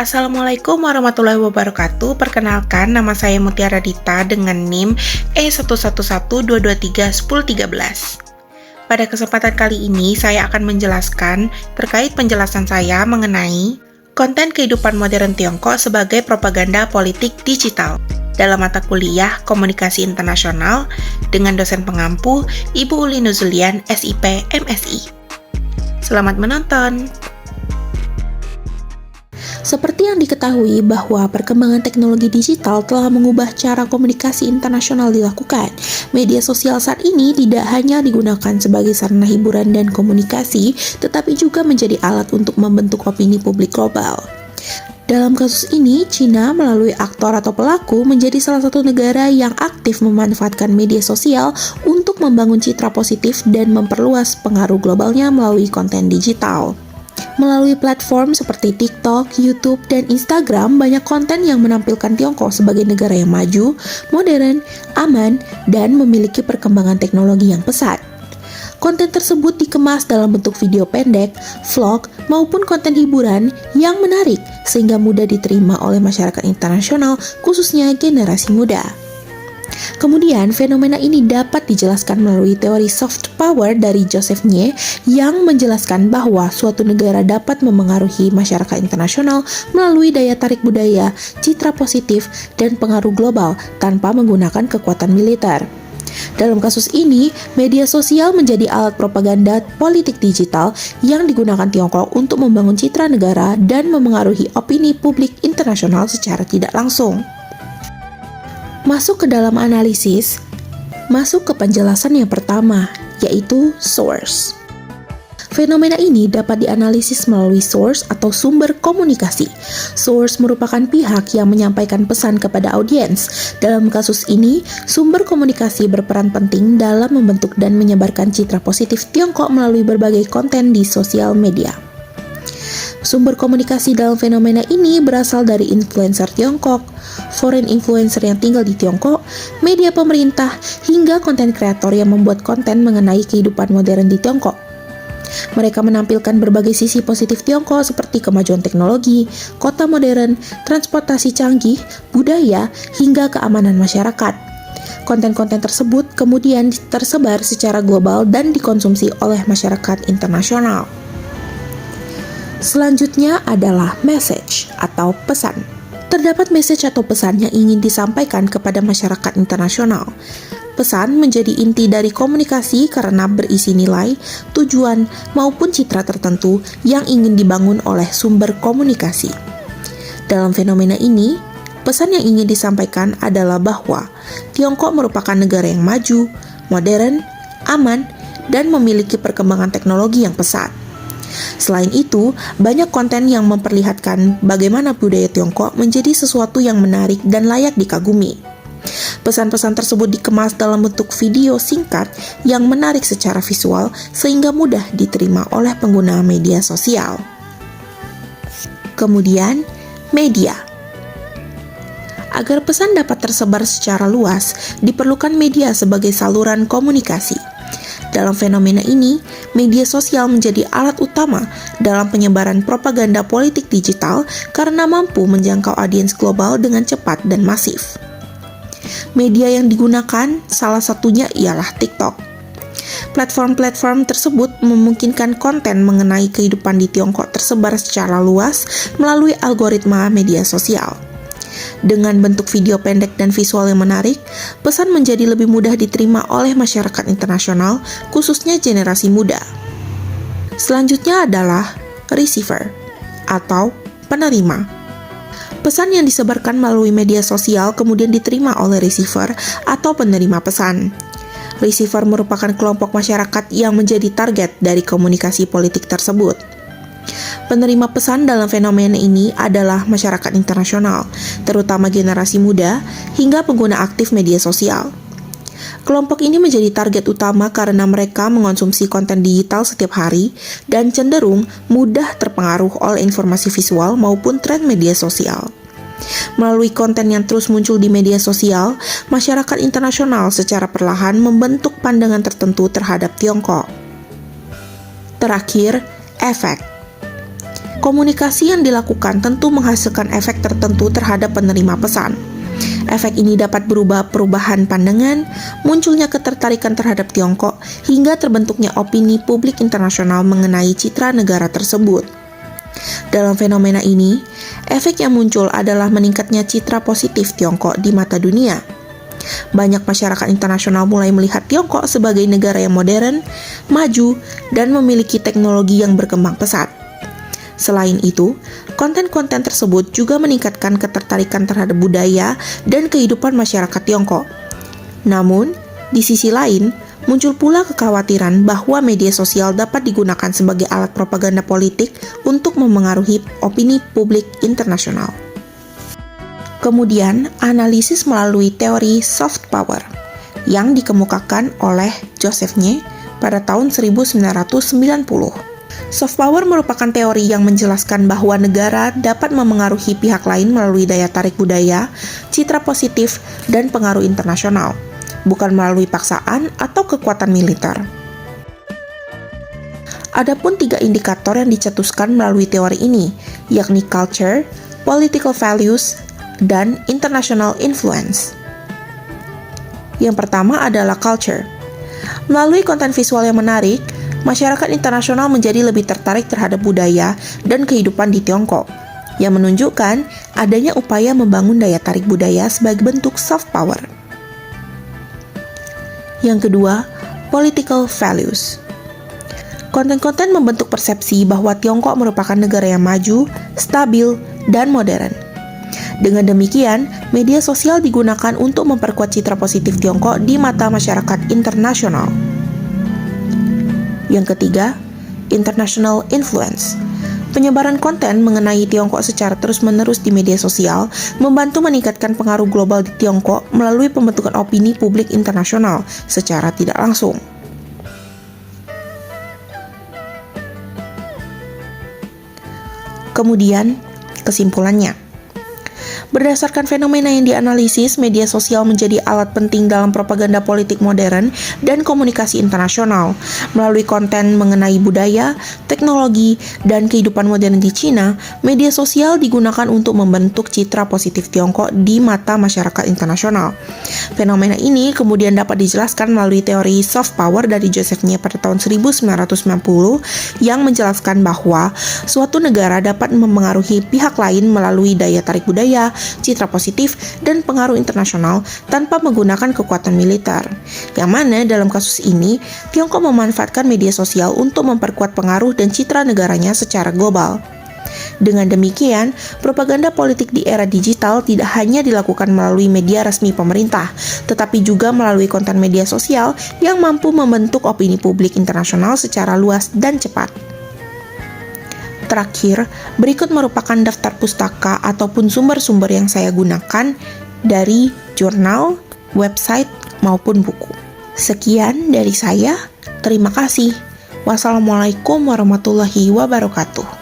Assalamualaikum warahmatullahi wabarakatuh. Perkenalkan, nama saya Mutiara Dita dengan NIM E1112231013. Pada kesempatan kali ini, saya akan menjelaskan terkait penjelasan saya mengenai konten kehidupan modern Tiongkok sebagai propaganda politik digital dalam mata kuliah Komunikasi Internasional dengan dosen pengampu Ibu Uli Nuzulian, SIP, MSI. Selamat menonton! Seperti yang diketahui bahwa perkembangan teknologi digital telah mengubah cara komunikasi internasional dilakukan. Media sosial saat ini tidak hanya digunakan sebagai sarana hiburan dan komunikasi, tetapi juga menjadi alat untuk membentuk opini publik global. Dalam kasus ini, China melalui aktor atau pelaku menjadi salah satu negara yang aktif memanfaatkan media sosial untuk membangun citra positif dan memperluas pengaruh globalnya melalui konten digital. Melalui platform seperti TikTok, YouTube, dan Instagram, banyak konten yang menampilkan Tiongkok sebagai negara yang maju, modern, aman, dan memiliki perkembangan teknologi yang pesat. Konten tersebut dikemas dalam bentuk video pendek, vlog, maupun konten hiburan yang menarik sehingga mudah diterima oleh masyarakat internasional, khususnya generasi muda. Kemudian, fenomena ini dapat dijelaskan melalui teori soft power dari Joseph Nye yang menjelaskan bahwa suatu negara dapat memengaruhi masyarakat internasional melalui daya tarik budaya, citra positif, dan pengaruh global tanpa menggunakan kekuatan militer. Dalam kasus ini, media sosial menjadi alat propaganda politik digital yang digunakan Tiongkok untuk membangun citra negara dan memengaruhi opini publik internasional secara tidak langsung. Masuk ke dalam analisis, masuk ke penjelasan yang pertama, yaitu source. Fenomena ini dapat dianalisis melalui source atau sumber komunikasi. Source merupakan pihak yang menyampaikan pesan kepada audiens. Dalam kasus ini, sumber komunikasi berperan penting dalam membentuk dan menyebarkan citra positif Tiongkok melalui berbagai konten di sosial media. Sumber komunikasi dalam fenomena ini berasal dari influencer Tiongkok, foreign influencer yang tinggal di Tiongkok, media pemerintah, hingga konten kreator yang membuat konten mengenai kehidupan modern di Tiongkok. Mereka menampilkan berbagai sisi positif Tiongkok seperti kemajuan teknologi, kota modern, transportasi canggih, budaya, hingga keamanan masyarakat. Konten-konten tersebut kemudian tersebar secara global dan dikonsumsi oleh masyarakat internasional. Selanjutnya adalah message atau pesan. Terdapat message atau pesan yang ingin disampaikan kepada masyarakat internasional. Pesan menjadi inti dari komunikasi karena berisi nilai, tujuan, maupun citra tertentu yang ingin dibangun oleh sumber komunikasi. Dalam fenomena ini, pesan yang ingin disampaikan adalah bahwa Tiongkok merupakan negara yang maju, modern, aman, dan memiliki perkembangan teknologi yang pesat. Selain itu, banyak konten yang memperlihatkan bagaimana budaya Tiongkok menjadi sesuatu yang menarik dan layak dikagumi. Pesan-pesan tersebut dikemas dalam bentuk video singkat yang menarik secara visual sehingga mudah diterima oleh pengguna media sosial. Kemudian, media. Agar pesan dapat tersebar secara luas, diperlukan media sebagai saluran komunikasi. Dalam fenomena ini, media sosial menjadi alat utama dalam penyebaran propaganda politik digital karena mampu menjangkau audiens global dengan cepat dan masif. Media yang digunakan salah satunya ialah TikTok. Platform-platform tersebut memungkinkan konten mengenai kehidupan di Tiongkok tersebar secara luas melalui algoritma media sosial. Dengan bentuk video pendek dan visual yang menarik, pesan menjadi lebih mudah diterima oleh masyarakat internasional, khususnya generasi muda. Selanjutnya adalah receiver atau penerima. Pesan yang disebarkan melalui media sosial kemudian diterima oleh receiver atau penerima pesan. Receiver merupakan kelompok masyarakat yang menjadi target dari komunikasi politik tersebut. Penerima pesan dalam fenomena ini adalah masyarakat internasional, terutama generasi muda, hingga pengguna aktif media sosial. Kelompok ini menjadi target utama karena mereka mengonsumsi konten digital setiap hari dan cenderung mudah terpengaruh oleh informasi visual maupun tren media sosial. Melalui konten yang terus muncul di media sosial, masyarakat internasional secara perlahan membentuk pandangan tertentu terhadap Tiongkok. Terakhir, efek. Komunikasi yang dilakukan tentu menghasilkan efek tertentu terhadap penerima pesan. Efek ini dapat berupa perubahan pandangan, munculnya ketertarikan terhadap Tiongkok, hingga terbentuknya opini publik internasional mengenai citra negara tersebut. Dalam fenomena ini, efek yang muncul adalah meningkatnya citra positif Tiongkok di mata dunia. Banyak masyarakat internasional mulai melihat Tiongkok sebagai negara yang modern, maju, dan memiliki teknologi yang berkembang pesat. Selain itu, konten-konten tersebut juga meningkatkan ketertarikan terhadap budaya dan kehidupan masyarakat Tiongkok. Namun, di sisi lain, muncul pula kekhawatiran bahwa media sosial dapat digunakan sebagai alat propaganda politik untuk memengaruhi opini publik internasional. Kemudian, analisis melalui teori soft power yang dikemukakan oleh Joseph Nye pada tahun 1990. Soft power merupakan teori yang menjelaskan bahwa negara dapat memengaruhi pihak lain melalui daya tarik budaya, citra positif, dan pengaruh internasional, bukan melalui paksaan atau kekuatan militer. Adapun 3 indikator yang dicetuskan melalui teori ini, yakni culture, political values, dan international influence. Yang pertama adalah culture. Melalui konten visual yang menarik, masyarakat internasional menjadi lebih tertarik terhadap budaya dan kehidupan di Tiongkok, yang menunjukkan adanya upaya membangun daya tarik budaya sebagai bentuk soft power. Yang kedua, political values. Konten-konten membentuk persepsi bahwa Tiongkok merupakan negara yang maju, stabil, dan modern. Dengan demikian, media sosial digunakan untuk memperkuat citra positif Tiongkok di mata masyarakat internasional. Yang ketiga, international influence. Penyebaran konten mengenai Tiongkok secara terus-menerus di media sosial membantu meningkatkan pengaruh global di Tiongkok melalui pembentukan opini publik internasional secara tidak langsung. Kemudian, kesimpulannya. Berdasarkan fenomena yang dianalisis, media sosial menjadi alat penting dalam propaganda politik modern dan komunikasi internasional. Melalui konten mengenai budaya, teknologi, dan kehidupan modern di Cina, media sosial digunakan untuk membentuk citra positif Tiongkok di mata masyarakat internasional. Fenomena ini kemudian dapat dijelaskan melalui teori soft power dari Joseph Nye pada tahun 1990 yang menjelaskan bahwa suatu negara dapat memengaruhi pihak lain melalui daya tarik budaya, citra positif, dan pengaruh internasional tanpa menggunakan kekuatan militer. Yang mana dalam kasus ini, Tiongkok memanfaatkan media sosial untuk memperkuat pengaruh dan citra negaranya secara global. Dengan demikian, propaganda politik di era digital tidak hanya dilakukan melalui media resmi pemerintah, tetapi juga melalui konten media sosial yang mampu membentuk opini publik internasional secara luas dan cepat. Terakhir, berikut merupakan daftar pustaka ataupun sumber-sumber yang saya gunakan dari jurnal, website, maupun buku. Sekian dari saya, terima kasih. Wassalamualaikum warahmatullahi wabarakatuh.